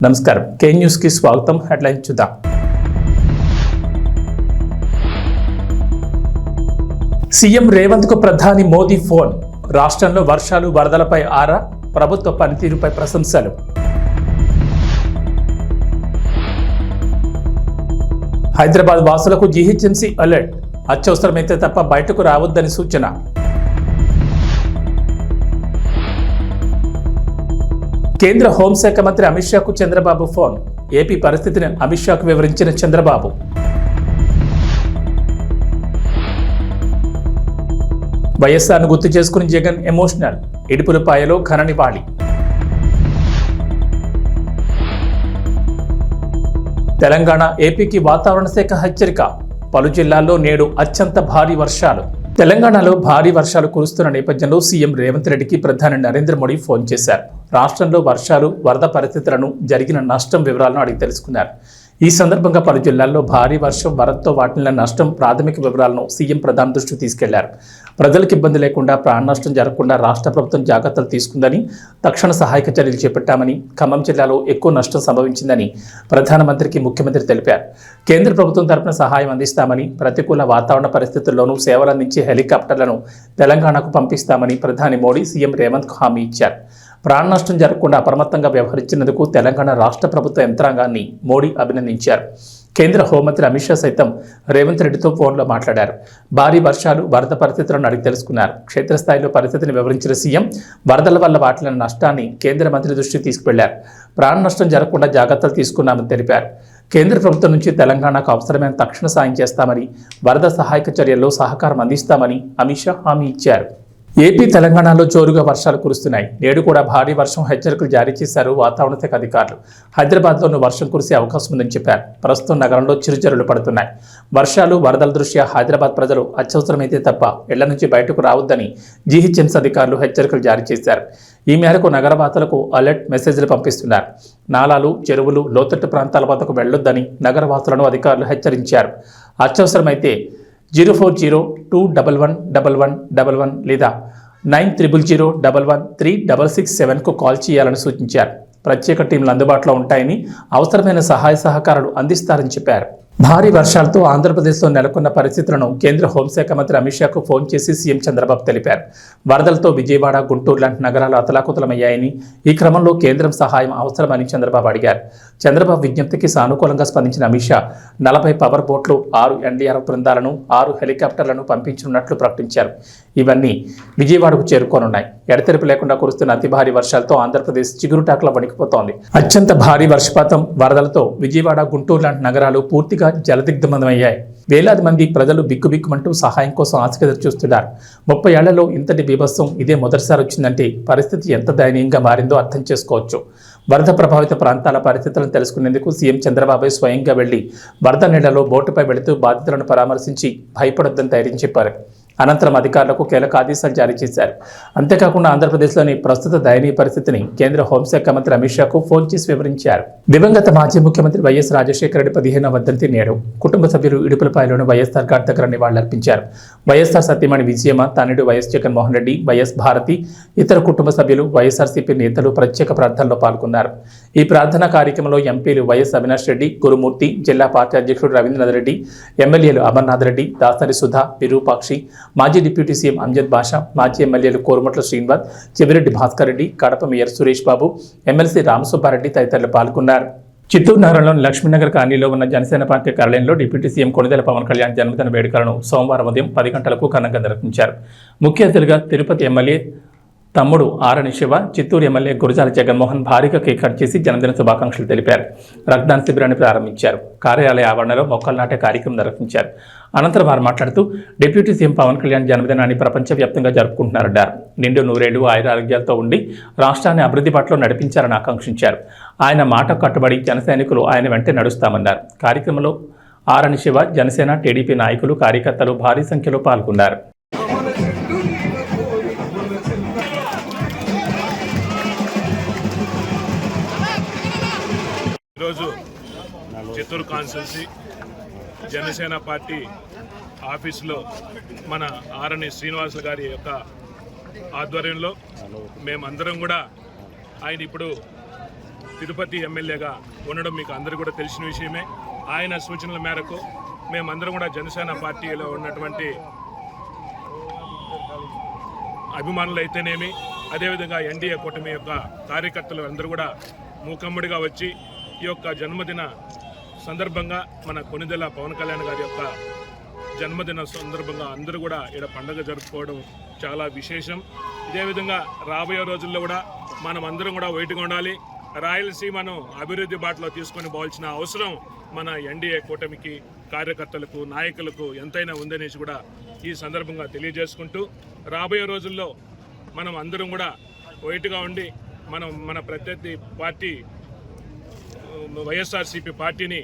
నమస్కారం కే న్యూస్ కి స్వాగతం. హెడ్లైన్ చూద్దాం. సీఎం రేవంత్ కు ప్రధాని మోదీ ఫోన్. రాష్ట్రంలో వర్షాలు వరదలపై ఆరా, ప్రభుత్వ పనితీరుపై ప్రశంసలు. హైదరాబాద్ వాసులకు జీహెచ్ఎంసీ అలర్ట్. అత్యవసరమైతే తప్ప బయటకు రావద్దని సూచన. కేంద్ర హోంశాఖ మంత్రి అమిత్ షాకు చంద్రబాబు ఫోన్. ఏపీ పరిస్థితిని అమిత్ షాకు వివరించిన చంద్రబాబు. వైఎస్ఆర్ను గుర్తు చేసుకుని జగన్ ఎమోషనల్. ఇడుపులపాయలో ఘన నివాళి. తెలంగాణ ఏపీకి వాతావరణ శాఖ హెచ్చరిక. పలు జిల్లాల్లో నేడు అత్యంత భారీ వర్షాలు. తెలంగాణలో భారీ వర్షాలు కురుస్తున్న నేపథ్యంలో సీఎం రేవంత్ రెడ్డికి ప్రధాని నరేంద్ర మోడీ ఫోన్ చేశారు. రాష్ట్రంలో వర్షాలు, వరద పరిస్థితులను, జరిగిన నష్టం వివరాలను అడిగి తెలుసుకున్నారు. ఈ సందర్భంగా పలు జిల్లాల్లో భారీ వర్షం, వరదతో వాటిల్ల నష్టం ప్రాథమిక వివరాలను సీఎం ప్రధాని దృష్టికి తీసుకెళ్లారు. ప్రజలకు ఇబ్బంది లేకుండా, ప్రాణ నష్టం జరగకుండా రాష్ట్ర ప్రభుత్వం జాగ్రత్తలు తీసుకుందని, తక్షణ సహాయక చర్యలు చేపట్టామని, ఖమ్మం జిల్లాలో ఎక్కువ నష్టం సంభవించిందని ప్రధానమంత్రికి ముఖ్యమంత్రి తెలిపారు. కేంద్ర ప్రభుత్వం తరపున సహాయం అందిస్తామని, ప్రతికూల వాతావరణ పరిస్థితుల్లోనూ సేవలందించే హెలికాప్టర్లను తెలంగాణకు పంపిస్తామని ప్రధాని మోడీ సీఎం రేవంత్కు హామీ ఇచ్చారు. ప్రాణ నష్టం జరగకుండా అప్రమత్తంగా వ్యవహరించినందుకు తెలంగాణ రాష్ట్ర ప్రభుత్వ యంత్రాంగాన్ని మోడీ అభినందించారు. కేంద్ర హోంమంత్రి అమిత్ షా సైతం రేవంత్ రెడ్డితో ఫోన్లో మాట్లాడారు. భారీ వర్షాలు, వరద పరిస్థితులను అడిగి తెలుసుకున్నారు. క్షేత్రస్థాయిలో పరిస్థితిని వివరించిన సీఎం వరదల వల్ల వాటిల్లిన నష్టాన్ని కేంద్ర మంత్రి దృష్టికి తీసుకువెళ్లారు. ప్రాణ నష్టం జరగకుండా జాగ్రత్తలు తీసుకున్నామని తెలిపారు. కేంద్ర ప్రభుత్వం నుంచి తెలంగాణకు అవసరమైన తక్షణ సాయం చేస్తామని, వరద సహాయక చర్యల్లో సహకారం అందిస్తామని అమిత్ షా హామీ ఇచ్చారు. ఏపీ, తెలంగాణలో జోరుగా వర్షాలు కురుస్తున్నాయి. నేడు కూడా భారీ వర్షం హెచ్చరికలు జారీ చేశారు వాతావరణ శాఖ అధికారులు. హైదరాబాద్లోనూ వర్షం కురిసే అవకాశం ఉందని చెప్పారు. ప్రస్తుతం నగరంలో చిరుజల్లులు పడుతున్నాయి. వర్షాలు, వరదల దృష్ట్యా హైదరాబాద్ ప్రజలు అత్యవసరమైతే తప్ప ఇళ్ల నుంచి బయటకు రావద్దని జీహెచ్ఎంసీ అధికారులు హెచ్చరికలు జారీ చేశారు. ఈ మేరకు నగరవాసులకు అలర్ట్ మెసేజ్లు పంపిస్తున్నారు. నాలాలు, చెరువులు, లోతట్టు ప్రాంతాల వద్దకు వెళ్లొద్దని నగరవాసులను అధికారులు హెచ్చరించారు. అత్యవసరమైతే 04021111111 లేదా 9000113667కు కాల్ చేయాలని సూచించారు. ప్రత్యేక టీంలు అందుబాటులో ఉంటాయని, అవసరమైన సహాయ సహకారాలు అందిస్తారని చెప్పారు. భారీ వర్షాలతో ఆంధ్రప్రదేశ్లో నెలకొన్న పరిస్థితులను కేంద్ర హోంశాఖ మంత్రి అమిత్ షాకు ఫోన్ చేసి సీఎం చంద్రబాబు తెలిపారు. వరదలతో విజయవాడ, గుంటూరు లాంటి నగరాలు అతలాకుతలమయ్యాయని, ఈ క్రమంలో కేంద్రం సహాయం అవసరమని చంద్రబాబు అడిగారు. చంద్రబాబు విజ్ఞప్తికి సానుకూలంగా స్పందించిన అమిత్ షా 40 పవర్ బోట్లు, 6 ఎన్డీఆర్ఎఫ్ బృందాలను, 6 హెలికాప్టర్లను పంపించనున్నట్లు ప్రకటించారు. ఇవన్నీ విజయవాడకు చేరుకోనున్నాయి. ఎడతెరిపి లేకుండా కురుస్తున్న అతి భారీ వర్షాలతో ఆంధ్రప్రదేశ్ చిగురుటాకులా వణికిపోతోంది. అత్యంత భారీ వర్షపాతం, వరదలతో విజయవాడ, గుంటూరు లాంటి నగరాలు పూర్తిగా జలదిగ్ధమయ్యాయి. వేలాది మంది ప్రజలు బిక్కుబిక్కుమంటూ సహాయం కోసం ఆశగా ఎదురుచూస్తున్నారు. 30 ఏళ్లలో ఇంతటి బీభత్సం ఇదే మొదటిసారి వచ్చిందంటే పరిస్థితి ఎంత దయనీయంగా మారిందో అర్థం చేసుకోవచ్చు. వరద ప్రభావిత ప్రాంతాల పరిస్థితులను తెలుసుకునేందుకు సీఎం చంద్రబాబు స్వయంగా వెళ్లి వరద నీళ్లలో బోటుపై వెళుతూ బాధితులను పరామర్శించి భయపడొద్దని ధైర్యం చెప్పారు. అనంతరం అధికారులకు కీలక ఆదేశాలు జారీ చేశారు. అంతేకాకుండా ఆంధ్రప్రదేశ్లోని ప్రస్తుత దయనీయ పరిస్థితిని కేంద్ర హోంశాఖ మంత్రి అమిత్ షాకు ఫోన్ చేసి వివరించారు. దివంగత మాజీ ముఖ్యమంత్రి వైఎస్ రాజశేఖర రెడ్డి 15వ వర్ధంతి నేడు. కుటుంబ సభ్యులు ఇడుపులపాయలోని వైఎస్ఆర్ ఘాట్ దగ్గర నివాళులర్పించారు. వైఎస్ఆర్ సతీమణి విజయమ్మ, తనయుడు వైఎస్ జగన్మోహన్ రెడ్డి, వైఎస్ భారతి, ఇతర కుటుంబ సభ్యులు, వైఎస్ఆర్సీపీ నేతలు ప్రత్యేక ప్రార్థనలో పాల్గొన్నారు. ఈ ప్రార్థనా కార్యక్రమంలో ఎంపీలు వైఎస్ అవినాష్ రెడ్డి, గురుమూర్తి, జిల్లా పార్టీ అధ్యక్షుడు రవీంద్రనాథ్ రెడ్డి, ఎమ్మెల్యేలు అమర్నాథ్ రెడ్డి, దాసరి సుధా, విరూపాక్షి, మాజీ డిప్యూటీ సీఎం అంజద్ బాషా, మాజీ ఎమ్మెల్యేలు కోరుమట్ల శ్రీనివాస్, చెవిరెడ్డి భాస్కర్ రెడ్డి, కడప మేయర్ సురేష్ బాబు, ఎమ్మెల్సీ రామసుబ్బారెడ్డి తదితరులు పాల్గొన్నారు. చిత్తూరు నగరంలోని లక్ష్మీనగర్ కాలనీలో ఉన్న జనసేన పార్టీ కార్యాలయంలో డిప్యూటీ సీఎం కొణిదెల పవన్ కళ్యాణ్ జన్మదిన వేడుకలను సోమవారం ఉదయం 10 గంటలకు ఘనంగా నిర్వహించారు. ముఖ్య అతిథిగా తిరుపతి ఎమ్మెల్యే తమ్ముడు ఆరణి శివ, చిత్తూరు ఎమ్మెల్యే గురజాల జగన్మోహన్ భారీగా కేక్ కట్ చేసి జన్మదిన శుభాకాంక్షలు తెలిపారు. రక్తదాన శిబిరాన్ని ప్రారంభించారు. కార్యాలయ ఆవరణలో మొక్కలు నాటే కార్యక్రమం నిర్వహించారు. అనంతరం వారు మాట్లాడుతూ డిప్యూటీ సీఎం పవన్ కళ్యాణ్ జన్మదినాన్ని ప్రపంచవ్యాప్తంగా జరుపుకుంటున్నారన్నారు. నిండు 100 ఏళ్లు ఆయురారోగ్యాలతో ఉండి రాష్ట్రాన్ని అభివృద్ధి బాటలో నడిపించారని ఆకాంక్షించారు. ఆయన మాట కట్టుబడి జన సైనికులు ఆయన వెంటే నడుస్తామన్నారు. కార్యక్రమంలో ఆరణి శివ, జనసేన, టీడీపీ నాయకులు, కార్యకర్తలు భారీ సంఖ్యలో పాల్గొన్నారు. ఈరోజు చిత్తూరు కాన్స్టిట్యున్సీ జనసేన పార్టీ ఆఫీసులో మన ఆరణి శ్రీనివాసులు గారి యొక్క ఆధ్వర్యంలో మేమందరం కూడా ఆయన ఇప్పుడు తిరుపతి ఎమ్మెల్యేగా ఉండడం మీకు అందరికీ కూడా తెలిసిన విషయమే. ఆయన సూచనల మేరకు మేమందరం కూడా జనసేన పార్టీలో ఉన్నటువంటి అభిమానులు అయితేనేమి, అదేవిధంగా ఎన్డీఏ కూటమి యొక్క కార్యకర్తలు అందరూ కూడా మూకమ్మడిగా వచ్చి ఈ యొక్క జన్మదిన సందర్భంగా మన కొనిదెల పవన్ కళ్యాణ్ గారి యొక్క జన్మదిన సందర్భంగా అందరూ కూడా ఇక్కడ పండుగ జరుపుకోవడం చాలా విశేషం. ఇదేవిధంగా రాబోయే రోజుల్లో కూడా మనం అందరం కూడా వైట్గా ఉండాలి. రాయలసీమను అభివృద్ధి బాటలో తీసుకొని పోవాల్సిన అవసరం మన ఎన్డీఏ కూటమికి, కార్యకర్తలకు, నాయకులకు ఎంతైనా ఉందనేసి కూడా ఈ సందర్భంగా తెలియజేసుకుంటూ, రాబోయే రోజుల్లో మనం అందరం కూడా వైట్గా ఉండి మన ప్రత్యర్థి పార్టీ వైఎస్ఆర్సీపీ పార్టీని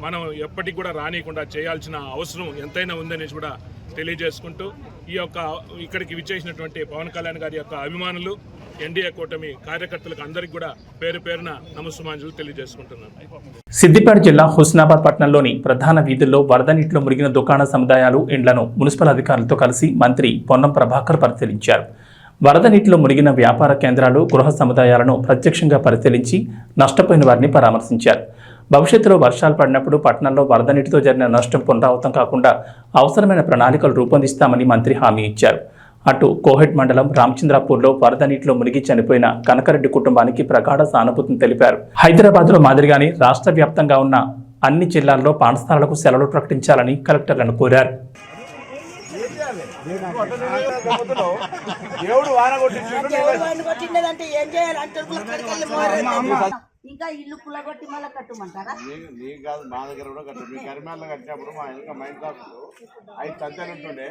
మనం ఎప్పటికి కూడా రానియకుండా చేయాల్సిన అవసరం ఎంతైనా ఉందనేసి కూడా తెలియజేసుకుంటూ, ఈ యొక్క ఇక్కడికి విచ్చేసినటువంటి పవన్ కళ్యాణ్ గారి యొక్క అభిమానులు, ఎన్డీఏ కూటమి కార్యకర్తలకు అందరికీ కూడా పేరు పేరున నమస్సుమాంజలు తెలియజేసుకుంటున్నాను. సిద్దిపేట జిల్లా హుస్నాబాద్ పట్టణంలోని ప్రధాన వీధుల్లో వరద నీటిలో మునిగిన దుకాణ సముదాయాలు, ఇండ్లను మున్సిపల్ అధికారులతో కలిసి మంత్రి పొన్నం ప్రభాకర్ పరిశీలించారు. వరద నీటిలో మునిగిన వ్యాపార కేంద్రాలు, గృహ సముదాయాలను ప్రత్యక్షంగా పరిశీలించి నష్టపోయిన వారిని పరామర్శించారు. భవిష్యత్తులో వర్షాలు పడినప్పుడు పట్టణంలో వరద నీటితో జరిగిన నష్టం పునరావృతం కాకుండా అవసరమైన ప్రణాళికలు రూపొందిస్తామని మంత్రి హామీ ఇచ్చారు. అటు కోహెట్ మండలం రామచంద్రాపూర్లో వరద నీటిలో మునిగి చనిపోయిన కనకరెడ్డి కుటుంబానికి ప్రగాఢ సానుభూతిని తెలిపారు. హైదరాబాద్లో మాదిరిగానే రాష్ట్ర వ్యాప్తంగా ఉన్న అన్ని జిల్లాల్లో పాఠశాలలకు సెలవులు ప్రకటించాలని కలెక్టర్లను కోరారు. ఇంకా ఇల్లు కులగొట్టి మళ్ళీ కట్టమంటారా? నీకు కాదు, మా దగ్గర కూడా కట్టు. మీ కరిమేళ్ళ కట్టినప్పుడు మా వెనక మైండ్ షాప్ 5 సంచాలు ఉంటుండే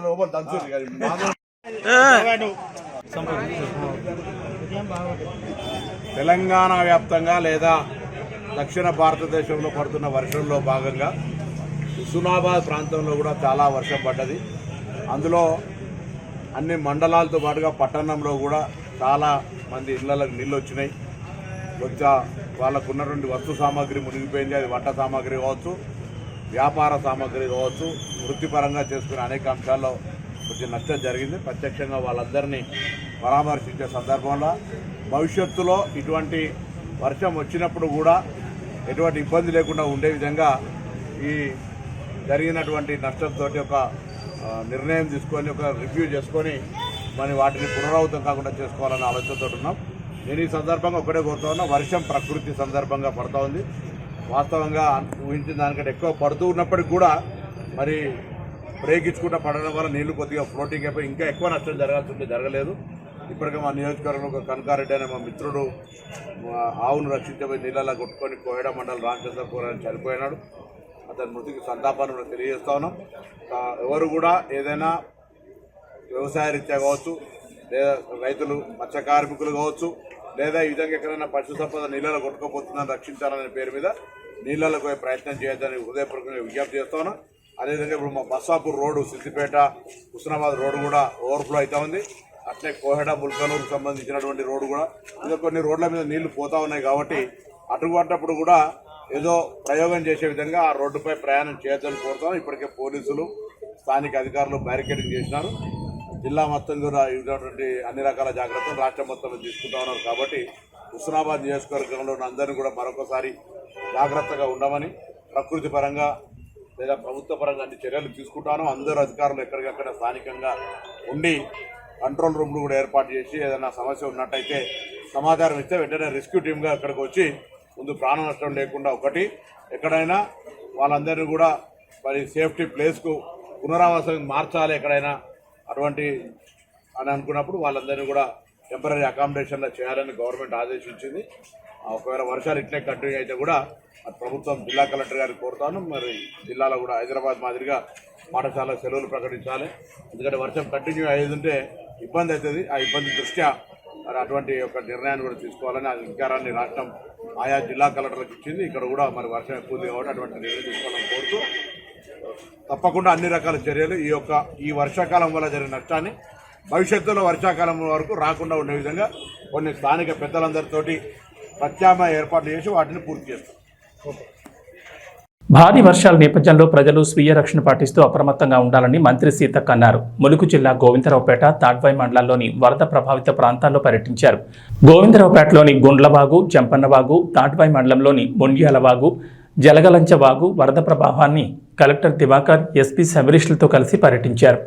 లోపల దంచుంది. తెలంగాణ వ్యాప్తంగా లేదా దక్షిణ భారతదేశంలో పడుతున్న వర్షంలో భాగంగా హుస్నాబాద్ ప్రాంతంలో కూడా చాలా వర్షం పడ్డది. అందులో అన్ని మండలాలతో పాటుగా పట్టణంలో కూడా చాలా మంది ఇళ్లకు నీళ్ళు వచ్చినాయి. కొంచెం వాళ్ళకు ఉన్నటువంటి వస్తు సామాగ్రి మునిగిపోయింది. అది వంట సామాగ్రి కావచ్చు, వ్యాపార సామాగ్రి కావచ్చు, వృత్తిపరంగా చేసుకునే అనేక అంశాల్లో కొంచెం నష్టం జరిగింది. ప్రత్యక్షంగా వాళ్ళందరినీ పరామర్శించే సందర్భంలో భవిష్యత్తులో ఇటువంటి వర్షం వచ్చినప్పుడు కూడా ఎటువంటి ఇబ్బంది లేకుండా ఉండే విధంగా ఈ జరిగినటువంటి నష్టంతో ఒక నిర్ణయం తీసుకొని, ఒక రివ్యూ చేసుకొని మరి వాటిని పునరావృతం కాకుండా చేసుకోవాలనే ఆలోచనతో ఉన్నాం. నేను ఈ సందర్భంగా ఒకటే కోరుతా ఉన్నా, వర్షం ప్రకృతి సందర్భంగా పడుతూ ఉంది. వాస్తవంగా ఊహించిన దానికంటే ఎక్కువ పడుతూ ఉన్నప్పటికీ కూడా మరి బ్రేక్ ఇచ్చుకుంటూ పడడం వల్ల నీళ్లు కొద్దిగా ఫ్లోటింగ్ అయిపోయి ఇంకా ఎక్కువ నష్టం జరగాల్సి ఉంటే జరగలేదు. ఇప్పటికే మా నియోజకవర్గంలో ఒక కనకారెడ్డి అనే మా మిత్రుడు ఆవును రక్షించబోయి నీళ్ళలా కొట్టుకొని కోయడ మండలం రామచంద్రపూర్ అని చనిపోయినాడు. అతని మృతికి సంతాపాన్ని కూడా తెలియజేస్తా ఉన్నాం. ఎవరు కూడా ఏదైనా వ్యవసాయ రీత్యా కావచ్చు, లేదా రైతులు, మత్స్య కార్మికులు కావచ్చు, లేదా ఈ విధంగా ఎక్కడైనా పశు సంపద నీళ్ళలో కొట్టుకోపోతుందని రక్షించాలనే పేరు మీద నీళ్ళలో పోయే ప్రయత్నం చేయొద్దని హృదయపూర్వకంగా విజ్ఞప్తి చేస్తాను. అదేవిధంగా ఇప్పుడు మా బస్సాపూర్ రోడ్డు, సిద్దిపేట హుస్నాబాద్ రోడ్డు కూడా ఓవర్ఫ్లో అవుతా ఉంది. అట్లే కోహెడ ముల్కనూరుకు సంబంధించినటువంటి రోడ్డు కూడా ఇంకా కొన్ని రోడ్ల మీద నీళ్లు పోతా ఉన్నాయి. కాబట్టి అటువంటిప్పుడు కూడా ఏదో ప్రయోగం చేసే విధంగా ఆ రోడ్డుపై ప్రయాణం చేయొద్దని కోరుతాం. ఇప్పటికే పోలీసులు, స్థానిక అధికారులు బ్యారికేడింగ్ చేసినారు. జిల్లా మొత్తం కూడా ఇటువంటి అన్ని రకాల జాగ్రత్తలు రాష్ట్రం మొత్తంలో తీసుకుంటా ఉన్నారు. కాబట్టి హుస్నాబాద్ నియోజకవర్గంలో ఉన్న అందరినీ కూడా మరొకసారి జాగ్రత్తగా ఉండమని, ప్రకృతి పరంగా లేదా ప్రభుత్వ పరంగా అన్ని చర్యలు తీసుకుంటాను. అందరూ అధికారులు ఎక్కడికక్కడ స్థానికంగా ఉండి కంట్రోల్ రూమ్లు కూడా ఏర్పాటు చేసి ఏదైనా సమస్య ఉన్నట్టయితే సమాచారం ఇస్తే వెంటనే రెస్క్యూ టీమ్గా అక్కడికి వచ్చి ముందు ప్రాణ నష్టం లేకుండా ఒకటి ఎక్కడైనా వాళ్ళందరినీ కూడా మరి సేఫ్టీ ప్లేస్కు పునరావాసం మార్చాలి ఎక్కడైనా అటువంటి అని అనుకున్నప్పుడు వాళ్ళందరినీ కూడా టెంపరీ అకామిడేషన్లో చేయాలని గవర్నమెంట్ ఆదేశించింది. ఒకవేళ వర్షాలు ఇట్లే కంటిన్యూ అయితే కూడా ప్రభుత్వం జిల్లా కలెక్టర్ గారికి కోరుతాను. మరి జిల్లాలో కూడా హైదరాబాద్ మాదిరిగా పాఠశాల సెలవులు ప్రకటించాలి. ఎందుకంటే వర్షం కంటిన్యూ అయ్యేది ఉంటే ఇబ్బంది అవుతుంది. ఆ ఇబ్బంది దృష్ట్యా మరి అటువంటి ఒక నిర్ణయాన్ని కూడా తీసుకోవాలని అధికారాన్ని రాష్ట్రం ఆయా జిల్లా కలెక్టర్లకు ఇచ్చింది. ఇక్కడ కూడా మరి వర్షం ఎక్కువ ఉంది కాబట్టి అటువంటి నిర్ణయం తీసుకోవాలని కోరుతూ తప్పకుండా అన్ని రకాల చర్యలు ఈ వర్షాకాలం వల్ల జరిగిన నష్టాన్ని భవిష్యత్తులో వర్షాకాలం వరకు రాకుండా ఉండే విధంగా కొన్ని స్థానిక పెద్దలందరితోటి ప్రత్యామ్నాయ ఏర్పాట్లు చేసి వాటిని పూర్తి చేస్తాం. భారీ వర్షాల నేపథ్యంలో ప్రజలు స్వీయ రక్షణ పాటిస్తూ అప్రమత్తంగా ఉండాలని మంత్రి సీతక్క అన్నారు. ములుగు జిల్లా గోవిందరావుపేట, తాడ్వాయి మండలాల్లోని వరద ప్రభావిత ప్రాంతాల్లో పర్యటించారు. గోవిందరావుపేటలోని గుండ్లవాగు, చెంపన్నవాగు, తాడ్వాయి మండలంలోని మొండ్యాలవాగు, జలగలంచవాగు వరద ప్రభావాన్ని కలెక్టర్ దివాకర్, ఎస్పీ శబరీష్లతో కలిసి పర్యటించారు.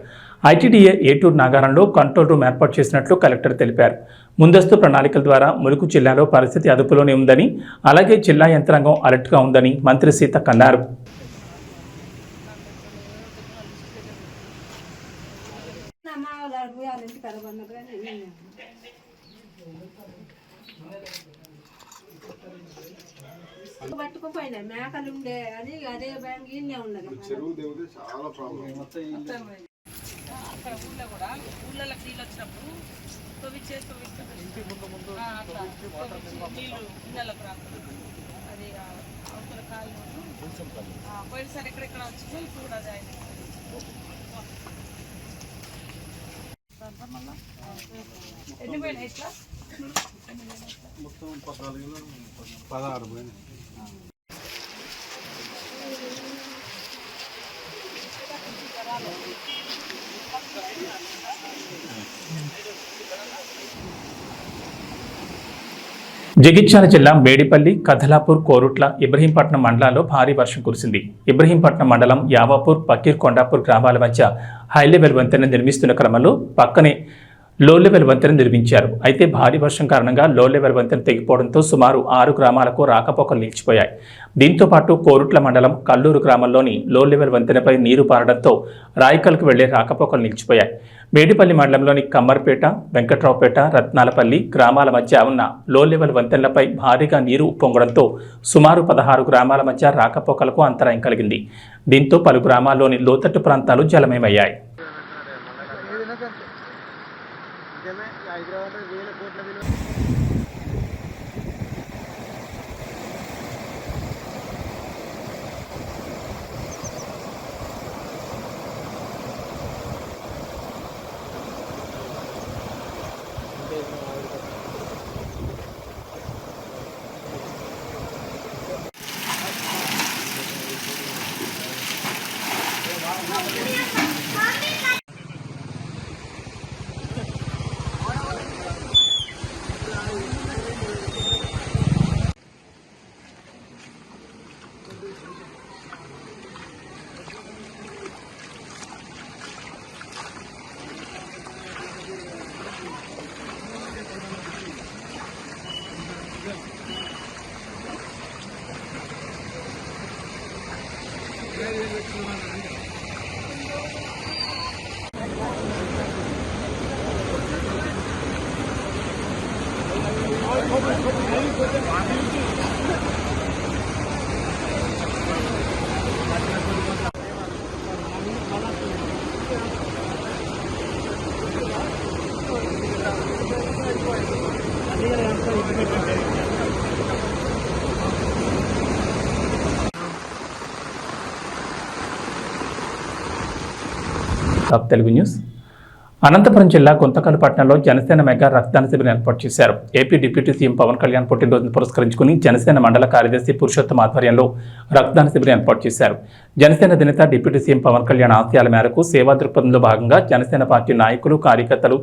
ఐటీడీఏ ఏటూరు నాగారంలో కంట్రోల్ రూమ్ ఏర్పాటు చేసినట్లు కలెక్టర్ తెలిపారు. ముందస్తు ప్రణాళికల ద్వారా ములుగు జిల్లాలో పరిస్థితి అదుపులోనే ఉందని, అలాగే జిల్లా యంత్రాంగం అలర్ట్గా ఉందని మంత్రి సీతక్క అన్నారు. పట్టుకుపోయినా మేకలు ఉండే అది అదే బ్యాంక్ ఇన్నే ఉన్నది. చెరువు దేవుడు చాలా ప్రాబ్లం. అక్కడ ఊళ్ళో కూడా ఊళ్ళలో నీళ్ళు వచ్చినప్పుడు ఇంటి ముందు నీళ్ళు ఇళ్ళకి రాకుండా అది అవతల కాలు పోయినసారి ఎక్కడెక్కడ వచ్చిందో ఇప్పుడు కూడా అది ఎన్ని పోయినాయి ఇట్లా మొత్తం 16 పోయినాయి. జగిత్యాల జిల్లా మేడిపల్లి, కథలాపూర్, కోరుట్ల, ఇబ్రహీంపట్నం మండలాల్లో భారీ వర్షం కురిసింది. ఇబ్రహీంపట్నం మండలం యావాపూర్, పకీర్ కొండాపూర్ గ్రామాల మధ్య హైలెవెల్ వంతెన నిర్మిస్తున్న క్రమంలో పక్కనే లో లెవెల్ వంతెన నిర్మించారు. అయితే భారీ వర్షం కారణంగా లో లెవెల్ వంతెన తెగిపోవడంతో సుమారు 6 గ్రామాలకు రాకపోకలు నిలిచిపోయాయి. దీంతో పాటు కోరుట్ల మండలం కల్లూరు గ్రామంలోని లో లెవెల్ వంతెనపై నీరు పారడంతో రాయకల్కు వెళ్లే రాకపోకలు నిలిచిపోయాయి. మేడిపల్లి మండలంలోని కమ్మర్పేట, వెంకట్రావుపేట, రత్నాలపల్లి గ్రామాల మధ్య ఉన్న లో లెవెల్ వంతెనలపై భారీగా నీరు ఉప్పొంగడంతో సుమారు 16 గ్రామాల మధ్య రాకపోకలకు అంతరాయం కలిగింది. దీంతో పలు గ్రామాల్లోని లోతట్టు ప్రాంతాలు జలమయమయ్యాయి. తెలుగు న్యూస్. అనంతపురం జిల్లా గుంతకల్ పట్టణంలో జనసేన మెగా రక్తదాన శిబిరం ఏర్పాటు చేశారు. AP deputy CM Pawan Kalyan పుట్టినరోజును పురస్కరించుకుని జనసేన మండల కార్యదర్శి పురుషోత్తమ ఆధ్వర్యంలో రక్తదాన శిబిరం ఏర్పాటు చేశారు. జనసేన అధినేత డిప్యూటీ సీఎం పవన్ కళ్యాణ్ ఆశయాల మేరకు సేవా దృక్పథంలో భాగంగా జనసేన పార్టీ నాయకులు, కార్యకర్తలు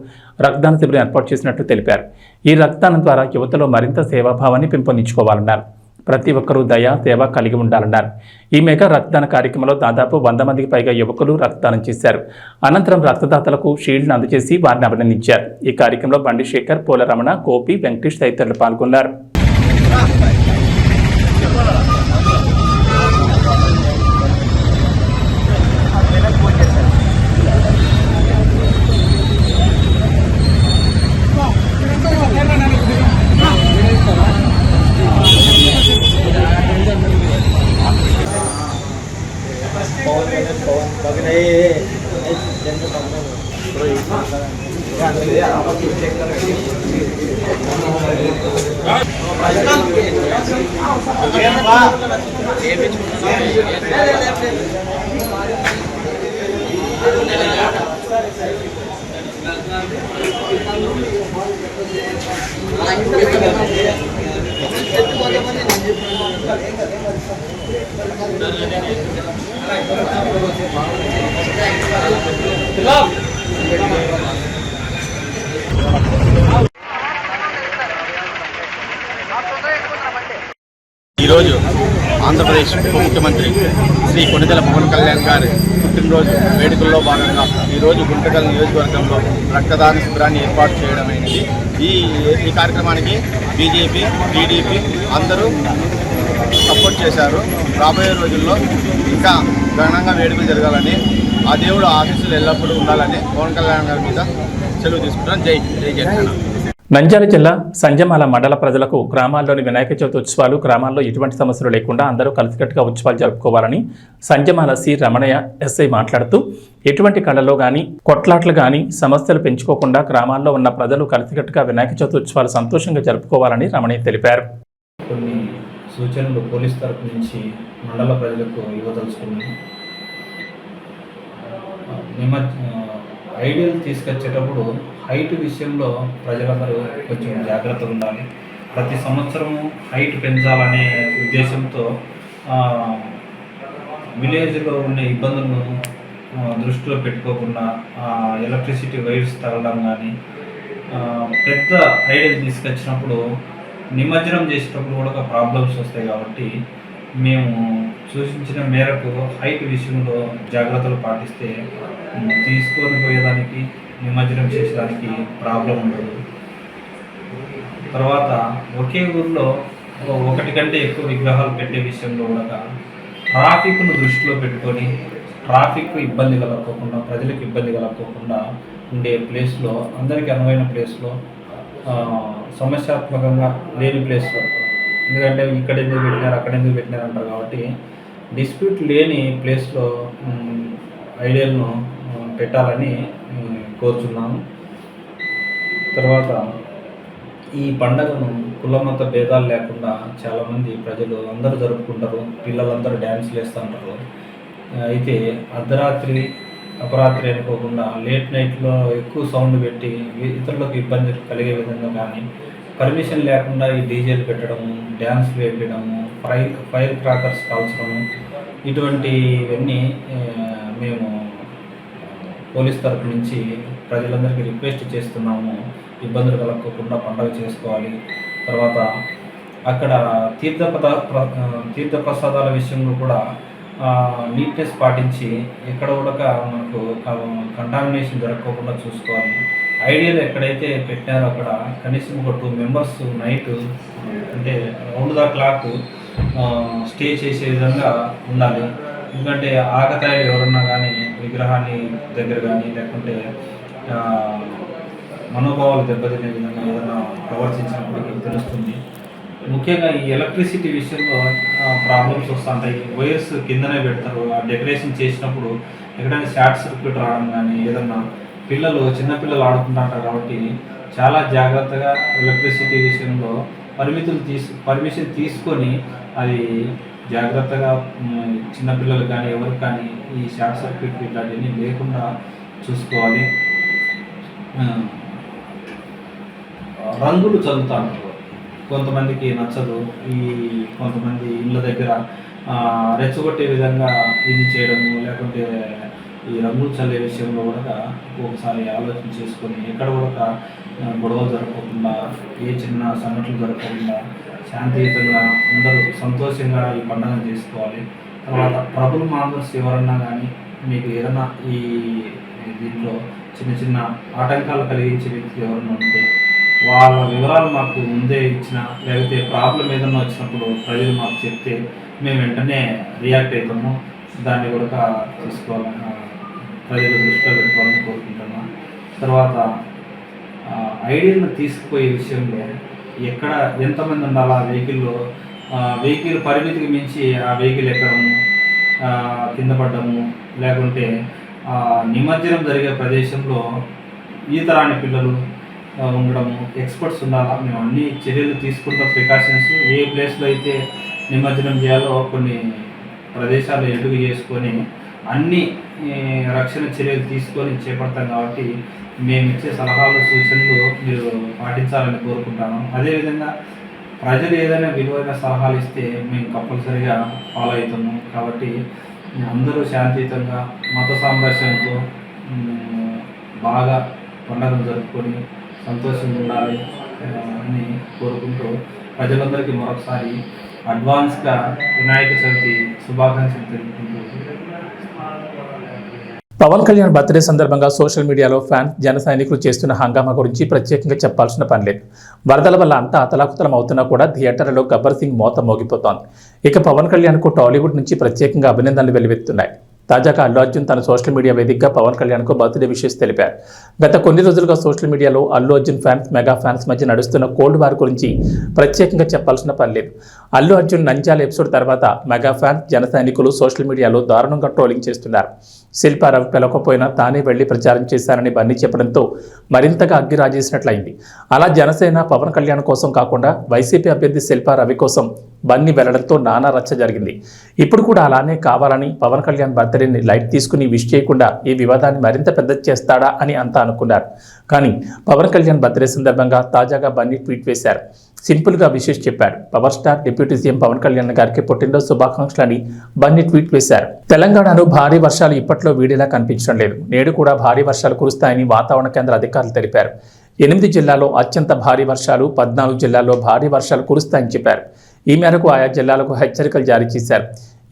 రక్తదాన శిబిరం ఏర్పాటు చేసినట్లు తెలిపారు. ఈ రక్తదానం ద్వారా యువతలో మరింత సేవాభావాన్ని పెంపొందించుకోవాలన్నారు. ప్రతి ఒక్కరూ దయ, సేవ కలిగి ఉండాలన్నారు. ఈ మెగా రక్తదాన కార్యక్రమంలో దాదాపు 100 మందికి పైగా యువకులు రక్తదానం చేశారు. అనంతరం రక్తదాతలకు షీల్డ్ను అందజేసి వారిని అభినందించారు. ఈ కార్యక్రమంలో బండి శేఖర్, పోల రమణ, గోపి, వెంకటేష్ తదితరులు పాల్గొన్నారు. ఈరోజు ఆంధ్రప్రదేశ్ ఉప ముఖ్యమంత్రి శ్రీ కొణిదెల పవన్ కళ్యాణ్ గారి పుట్టినరోజు వేడుకల్లో భాగంగా ఈరోజు గుంటకల్ నియోజకవర్గంలో రక్తదాన శిబిరాన్ని ఏర్పాటు చేయడమైనది. ఈ కార్యక్రమానికి బీజేపీ, టీడీపీ అందరూ సపోర్ట్ చేశారు. రాబోయే రోజుల్లో ఇంకా ఘనంగా వేడుకలు జరగాలని, ఆ దేవుడు ఆశీస్సులు ఎల్లప్పుడూ ఉండాలని పవన్ కళ్యాణ్ గారి మీద సెలవు తీసుకుంటాను. జై జగన్. నంద్యాల జిల్లా సంజమాల మండల ప్రజలకు గ్రామాల్లోని వినాయక చవితి ఉత్సవాలు గ్రామాల్లో ఎటువంటి సమస్యలు లేకుండా అందరూ కలిసికట్టుగా ఉత్సవాలు జరుపుకోవాలని సంజమాల సి రమణయ్య ఎస్ఐ మాట్లాడుతూ ఎటువంటి కళలో కానీ కొట్లాట్లు కానీ సమస్యలు పెంచుకోకుండా గ్రామాల్లో ఉన్న ప్రజలు కలిసికట్టుగా వినాయక చవితి ఉత్సవాలు సంతోషంగా జరుపుకోవాలని రమణయ్య తెలిపారు. కొన్ని సూచనలు పోలీస్ తరపు నుంచి మండల ప్రజలకు ఇవ్వదలుచుకున్నాను. ఐడియల్ తీసుకొచ్చేటప్పుడు హైట్ విషయంలో ప్రజలందరూ కొంచెం జాగ్రత్తగా ఉండాలి. ప్రతి సంవత్సరము హైట్ పెంచాలనే ఉద్దేశంతో విలేజ్లో ఉన్న ఇబ్బందులను దృష్టిలో పెట్టుకోకుండా ఎలక్ట్రిసిటీ వైర్స్ తగలడం కానీ, పెద్ద ఐడియల్ తీసుకొచ్చినప్పుడు నిమజ్జనం చేసేటప్పుడు కూడా ప్రాబ్లమ్స్ వస్తాయి. కాబట్టి మేము సూచించిన మేరకు హైట్ విషయంలో జాగ్రత్తలు పాటిస్తే తీసుకొని పోయేదానికి, నిమజ్జనం చేసేదానికి ప్రాబ్లం ఉండదు. తర్వాత ఒకే ఊరిలో ఒకటి కంటే ఎక్కువ విగ్రహాలు పెట్టే విషయంలో కూడా ట్రాఫిక్ను దృష్టిలో పెట్టుకొని ట్రాఫిక్ ఇబ్బంది కలగకుండా, ప్రజలకు ఇబ్బంది కలగకుండా ఉండే ప్లేస్లో, అందరికీ అనువైన ప్లేస్లో, సమస్యాత్మకంగా లేని ప్లేస్లో, ఎందుకంటే ఇక్కడ ఎందుకు పెట్టినారు అక్కడ ఎందుకు పెట్టినారు అంటారు. కాబట్టి డిస్ప్యూట్ లేని ప్లేస్లో ఐడియల్ను పెట్టాలని కోరుచున్నాను. తర్వాత ఈ పండుగను కులమత భేదాలు లేకుండా చాలామంది ప్రజలు అందరూ జరుపుకుంటారు. పిల్లలందరూ డ్యాన్స్లు వేస్తూ ఉంటారు. అయితే అర్ధరాత్రి అపరాత్రి అనుకోకుండా లేట్ నైట్లో ఎక్కువ సౌండ్ పెట్టి ఇతరులకు ఇబ్బంది కలిగే విధంగా కానీ, పర్మిషన్ లేకుండా ఈ డీజేలు పెట్టడము, డ్యాన్స్లు వేయడము, ఫైర్ క్రాకర్స్ కాల్చడము, ఇటువంటివన్నీ మేము పోలీస్ తరఫు నుంచి ప్రజలందరికీ రిక్వెస్ట్ చేస్తున్నాము. ఇబ్బందులు కలగకుండా పండుగ చేసుకోవాలి. తర్వాత అక్కడ తీర్థప్రసాదాల విషయంలో కూడా నీట్నెస్ పాటించి ఎక్కడ కూడా మనకు కంటామినేషన్ జరగకుండా చూసుకోవాలి. ఐడియల్ ఎక్కడైతే పెట్టారో అక్కడ కనీసం ఒక 2 మెంబర్స్ నైట్ అంటే రౌండ్ ద క్లాక్ స్టే చేసే విధంగా ఉండాలి. ఎందుకంటే ఆకతాయిలు ఎవరన్నా కానీ విగ్రహాన్ని దగ్గర కానీ, లేకుంటే మనోభావాలు దెబ్బతినే విధంగా ఏదైనా ప్రవర్తించినప్పటికీ తెలుస్తుంది. ముఖ్యంగా ఈ ఎలక్ట్రిసిటీ విషయంలో ప్రాబ్లమ్స్ వస్తుంటాయి. వైర్స్ కిందనే పెడతారు. ఆ డెకరేషన్ చేసినప్పుడు ఎక్కడైనా షార్ట్ సర్క్యూట్ రావడం కానీ, ఏదన్నా చిన్నపిల్లలు ఆడుకుంటుంటారు. కాబట్టి చాలా జాగ్రత్తగా ఎలక్ట్రిసిటీ విషయంలో పర్మిషన్ తీసుకొని అది జాగ్రత్తగా చిన్నపిల్లలు కానీ ఎవరికి కానీ ఈ షార్ట్ సర్క్యూట్ ఇట్లాంటివన్నీ లేకుండా చూసుకోవాలి. రంగులు చల్లుతూ ఉంటారు. కొంతమందికి నచ్చదు. కొంతమంది ఇళ్ళ దగ్గర రెచ్చగొట్టే విధంగా ఇది చేయడము, లేకుంటే ఈ రంగులు చల్లే విషయంలో కూడా ఒకసారి ఆలోచన చేసుకొని ఎక్కడ కూడా గొడవలు జరగకుండా, ఏ చిన్న సంఘటనలు జరగకుండా శాంతియుతంగా అందరూ సంతోషంగా ఈ పండుగను చేసుకోవాలి. తర్వాత ట్రబుల్ మాంగర్స్ ఎవరన్నా కానీ మీకు ఏదైనా ఈ దీంట్లో చిన్న చిన్న ఆటంకాలు కలిగించే వ్యక్తులు ఎవరన్నా ఉంటే వాళ్ళ వివరాలు మాకు ముందే ఇచ్చిన, లేకపోతే ప్రాబ్లం ఏదన్నా వచ్చినప్పుడు ప్రజలు మాకు చెప్తే మేము వెంటనే రియాక్ట్ అవుతాము. దాన్ని కూడా తీసుకోవాలని ప్రజలు దృష్టిలో పెట్టుకోవాలని కోరుకుంటున్నాం. తర్వాత ఐడియాను తీసుకుపోయే విషయంలో ఎక్కడ ఎంతమంది ఉండాలి ఆ వెహికల్లో, వెహికల్ పరిమితికి మించి ఆ వెహికల్ ఎక్కడము, కింద పడ్డము, లేకుంటే నిమజ్జనం జరిగే ప్రదేశంలో ఈతరాని పిల్లలు ఉండడము, ఎక్స్పర్ట్స్ ఉండాలా. మేము అన్ని చర్యలు తీసుకుంటాం, ప్రికాషన్స్. ఏ ప్లేస్లో అయితే నిమజ్జనం చేయాలో కొన్ని ప్రదేశాలు ఎదుగు చేసుకొని అన్ని రక్షణ చర్యలు తీసుకొని చేపడతాం. కాబట్టి మేము ఇచ్చే సలహాలు, సూచనలు మీరు పాటించాలని కోరుకుంటాను. అదేవిధంగా ప్రజలు ఏదైనా విలువైన సలహాలు ఇస్తే మేము కంపల్సరీగా ఫాలో అవుతాము. కాబట్టి అందరూ శాంతియుతంగా మత సామరస్యంతో బాగా పండుగను జరుపుకొని సంతోషంగా ఉండాలి అని కోరుకుంటూ ప్రజలందరికీ మరొకసారి అడ్వాన్స్గా వినాయక చవితి శుభాకాంక్షలు తెలుపుకుంటూ పవన్ కళ్యాణ్ బర్త్డే సందర్భంగా సోషల్ మీడియాలో ఫ్యాన్స్ జన సైనికులు చేస్తున్న హంగామా గురించి ప్రత్యేకంగా చెప్పాల్సిన పని లేదు. వరదల వల్ల అంతా అతలాకుతలం అవుతున్నా కూడా థియేటర్లలో గబ్బర్ సింగ్ మోత మోగిపోతోంది. ఇక పవన్ కళ్యాణ్కు టాలీవుడ్ నుంచి ప్రత్యేకంగా అభినందనలు వెల్లువెత్తున్నాయి. తాజాగా అల్లు అర్జున్ తన సోషల్ మీడియా వేదికగా పవన్ కళ్యాణ్కు బర్త్డే విషెస్ తెలిపారు. గత కొన్ని రోజులుగా సోషల్ మీడియాలో Allu Arjun fans, mega fans మధ్య నడుస్తున్న కోల్డ్ వార్ గురించి ప్రత్యేకంగా చెప్పాల్సిన పని లేదు. అల్లు అర్జున్ నంద్యాల ఎపిసోడ్ తర్వాత మెగా ఫ్యాన్స్, జన సైనికులు సోషల్ మీడియాలో దారుణంగా ట్రోలింగ్ చేస్తున్నారు. శిల్పారావు పిలవకపోయినా తానే వెళ్లి ప్రచారం చేశారని బన్నీ చెప్పడంతో మరింతగా అగ్గి రాజేసినట్లయింది. అలా జనసేన పవన్ కళ్యాణ్ కోసం కాకుండా వైసీపీ అభ్యర్థి శిల్పారావి కోసం బన్నీ వెళ్లడంతో నానా రచ్చ జరిగింది. ఇప్పుడు కూడా అలానే కావాలని పవన్ కళ్యాణ్ బర్త్డేని లైట్ తీసుకుని విష్ చేయకుండా ఈ వివాదాన్ని మరింత పెద్ద చేస్తాడా అని అంతా అనుకున్నారు. కానీ పవన్ కళ్యాణ్ బర్త్డే సందర్భంగా తాజాగా బన్నీ ట్వీట్ వేశారు. సింపుల్గా విషెస్ చెప్పారు. Power star deputy CM Pawan Kalyan గారికి పుట్టినరోజు శుభాకాంక్షలని బన్నీ ట్వీట్ వేశారు. తెలంగాణలో భారీ వర్షాలు ఇప్పట్లో వీడిలా కనిపించడం లేదు. నేడు కూడా భారీ వర్షాలు కురుస్తాయని వాతావరణ కేంద్ర అధికారులు తెలిపారు. 8 జిల్లాల్లో అత్యంత భారీ వర్షాలు, 14 జిల్లాల్లో భారీ వర్షాలు కురుస్తాయని చెప్పారు. ఈ మేరకు ఆయా జిల్లాలకు హెచ్చరికలు జారీ చేశారు.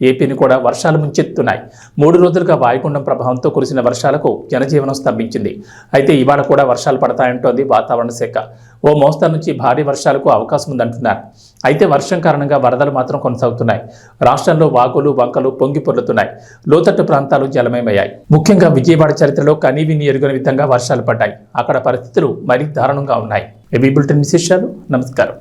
ఏపీని కూడా వర్షాలు ముంచెత్తున్నాయి. 3 రోజులుగా వాయుగుండం ప్రభావంతో కురిసిన వర్షాలకు జనజీవనం స్తంభించింది. అయితే ఇవాళ కూడా వర్షాలు పడతాయంటోంది వాతావరణ శాఖ. ఓ మోస్తరు నుంచి భారీ వర్షాలకు అవకాశం ఉందంటున్నారు. అయితే వర్షం కారణంగా వరదలు మాత్రం కొనసాగుతున్నాయి. రాష్ట్రంలో వాగులు, వంకలు పొంగి పొర్లుతున్నాయి. లోతట్టు ప్రాంతాలు జలమయమయ్యాయి. ముఖ్యంగా విజయవాడ చరిత్రలో కనీవిని ఎరుగని విధంగా వర్షాలు పడ్డాయి. అక్కడ పరిస్థితులు మరీ దారుణంగా ఉన్నాయి. ఏబీ బులెటిన్ విశేషాలు. నమస్కారం.